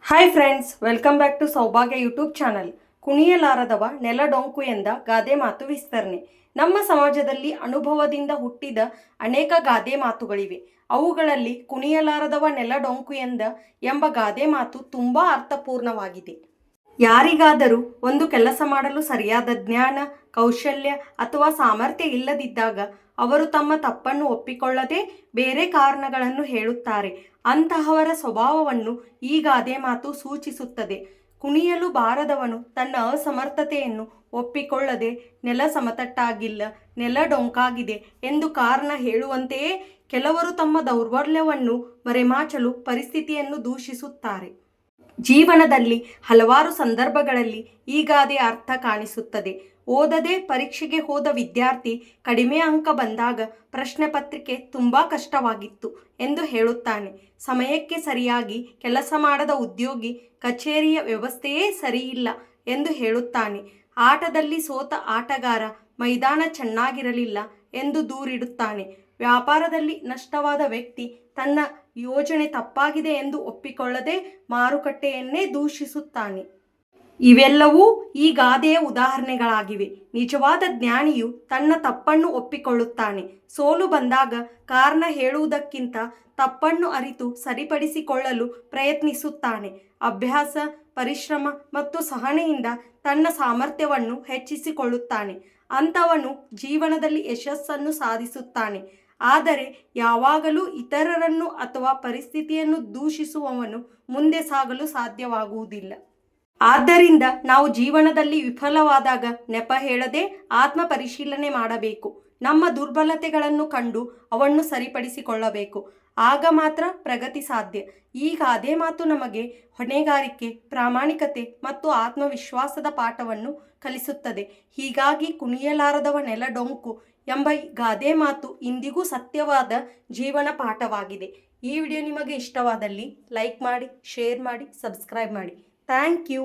Hi friends, welcome back to Soubhagya YouTube channel. ಕುಣಿಯಲಾರದವ ನೆಲಡೊಂಕು ಎಂದ ಗಾದೆ ಮಾತು ವಿಸ್ತರಣೆ. ನಮ್ಮ ಸಮಾಜದಲ್ಲಿ ಅನುಭವದಿಂದ ಹುಟ್ಟಿದ ಅನೇಕ ಗಾದೆ ಮಾತುಗಳಿವೆ. ಅವುಗಳಲ್ಲಿ ಕುಣಿಯಲಾರದವ ನೆಲಡೊಂಕು ಎಂಬ ಗಾದೆ ಮಾತು ತುಂಬ ಅರ್ಥಪೂರ್ಣವಾಗಿದೆ. ಯಾರಿಗಾದರೂ ಒಂದು ಕೆಲಸ ಮಾಡಲು ಸರಿಯಾದ ಜ್ಞಾನ, ಕೌಶಲ್ಯ ಅಥವಾ ಸಾಮರ್ಥ್ಯ ಇಲ್ಲದಿದ್ದಾಗ ಅವರು ತಮ್ಮ ತಪ್ಪನ್ನು ಒಪ್ಪಿಕೊಳ್ಳದೆ ಬೇರೆ ಕಾರಣಗಳನ್ನು ಹೇಳುತ್ತಾರೆ. ಅಂತಹವರ ಸ್ವಭಾವವನ್ನು ಈ ಗಾದೆ ಮಾತು ಸೂಚಿಸುತ್ತದೆ. ಕುಣಿಯಲು ಬಾರದವನು ತನ್ನ ಅಸಮರ್ಥತೆಯನ್ನು ಒಪ್ಪಿಕೊಳ್ಳದೆ ನೆಲ ಸಮತಟ್ಟಾಗಿಲ್ಲ, ನೆಲ ಡೊಂಕಾಗಿದೆ ಎಂದು ಕಾರಣ ಹೇಳುವಂತೆಯೇ ಕೆಲವರು ತಮ್ಮ ದೌರ್ಬಲ್ಯವನ್ನು ಮರೆಮಾಚಲು ಪರಿಸ್ಥಿತಿಯನ್ನು ದೂಷಿಸುತ್ತಾರೆ. ಜೀವನದಲ್ಲಿ ಹಲವಾರು ಸಂದರ್ಭಗಳಲ್ಲಿ ಈ ಗಾದೆಯ ಅರ್ಥ ಕಾಣಿಸುತ್ತದೆ. ಓದದೆ ಪರೀಕ್ಷೆಗೆ ಹೋದ ವಿದ್ಯಾರ್ಥಿ ಕಡಿಮೆ ಅಂಕ ಬಂದಾಗ ಪ್ರಶ್ನೆ ಪತ್ರಿಕೆ ತುಂಬ ಕಷ್ಟವಾಗಿತ್ತು ಎಂದು ಹೇಳುತ್ತಾನೆ. ಸಮಯಕ್ಕೆ ಸರಿಯಾಗಿ ಕೆಲಸ ಮಾಡದ ಉದ್ಯೋಗಿ ಕಚೇರಿಯ ವ್ಯವಸ್ಥೆಯೇ ಸರಿಯಿಲ್ಲ ಎಂದು ಹೇಳುತ್ತಾನೆ. ಆಟದಲ್ಲಿ ಸೋತ ಆಟಗಾರ ಮೈದಾನ ಚೆನ್ನಾಗಿರಲಿಲ್ಲ ಎಂದು ದೂರಿಡುತ್ತಾನೆ. ವ್ಯಾಪಾರದಲ್ಲಿ ನಷ್ಟವಾದ ವ್ಯಕ್ತಿ ತನ್ನ ಯೋಜನೆ ತಪ್ಪಾಗಿದೆ ಎಂದು ಒಪ್ಪಿಕೊಳ್ಳದೆ ಮಾರುಕಟ್ಟೆಯನ್ನೇ ದೂಷಿಸುತ್ತಾನೆ. ಇವೆಲ್ಲವೂ ಈ ಗಾದೆಯ ಉದಾಹರಣೆಗಳಾಗಿವೆ. ನಿಜವಾದ ಜ್ಞಾನಿಯು ತನ್ನ ತಪ್ಪನ್ನು ಒಪ್ಪಿಕೊಳ್ಳುತ್ತಾನೆ. ಸೋಲು ಬಂದಾಗ ಕಾರಣ ಹೇಳುವುದಕ್ಕಿಂತ ತಪ್ಪನ್ನು ಅರಿತು ಸರಿಪಡಿಸಿಕೊಳ್ಳಲು ಪ್ರಯತ್ನಿಸುತ್ತಾನೆ. ಅಭ್ಯಾಸ, ಪರಿಶ್ರಮ ಮತ್ತು ಸಹನೆಯಿಂದ ತನ್ನ ಸಾಮರ್ಥ್ಯವನ್ನು ಹೆಚ್ಚಿಸಿಕೊಳ್ಳುತ್ತಾನೆ. ಅಂಥವನು ಜೀವನದಲ್ಲಿ ಯಶಸ್ಸನ್ನು ಸಾಧಿಸುತ್ತಾನೆ. ಆದರೆ ಯಾವಾಗಲೂ ಇತರರನ್ನು ಅಥವಾ ಪರಿಸ್ಥಿತಿಯನ್ನು ದೂಷಿಸುವವನು ಮುಂದೆ ಸಾಗಲು ಸಾಧ್ಯವಾಗುವುದಿಲ್ಲ. ಆದ್ದರಿಂದ ನಾವು ಜೀವನದಲ್ಲಿ ವಿಫಲವಾದಾಗ ನೆಪ ಹೇಳದೆ ಆತ್ಮ ಪರಿಶೀಲನೆ ಮಾಡಬೇಕು. ನಮ್ಮ ದುರ್ಬಲತೆಗಳನ್ನು ಕಂಡು ಅವನ್ನು ಸರಿಪಡಿಸಿಕೊಳ್ಳಬೇಕು. ಆಗ ಮಾತ್ರ ಪ್ರಗತಿ ಸಾಧ್ಯ. ಈ ಗಾದೆ ಮಾತು ನಮಗೆ ಹೊಣೆಗಾರಿಕೆ, ಪ್ರಾಮಾಣಿಕತೆ ಮತ್ತು ಆತ್ಮವಿಶ್ವಾಸದ ಪಾಠವನ್ನು ಕಲಿಸುತ್ತದೆ. ಹೀಗಾಗಿ ಕುಣಿಯಲಾರದವ ನೆಲಡೊಂಕು ಎಂಬ ಗಾದೆ ಮಾತು ಇಂದಿಗೂ ಸತ್ಯವಾದ ಜೀವನ ಪಾಠವಾಗಿದೆ. ಈ ವಿಡಿಯೋ ನಿಮಗೆ ಇಷ್ಟವಾದಲ್ಲಿ ಲೈಕ್ ಮಾಡಿ, ಶೇರ್ ಮಾಡಿ, ಸಬ್ಸ್ಕ್ರೈಬ್ ಮಾಡಿ. Thank you.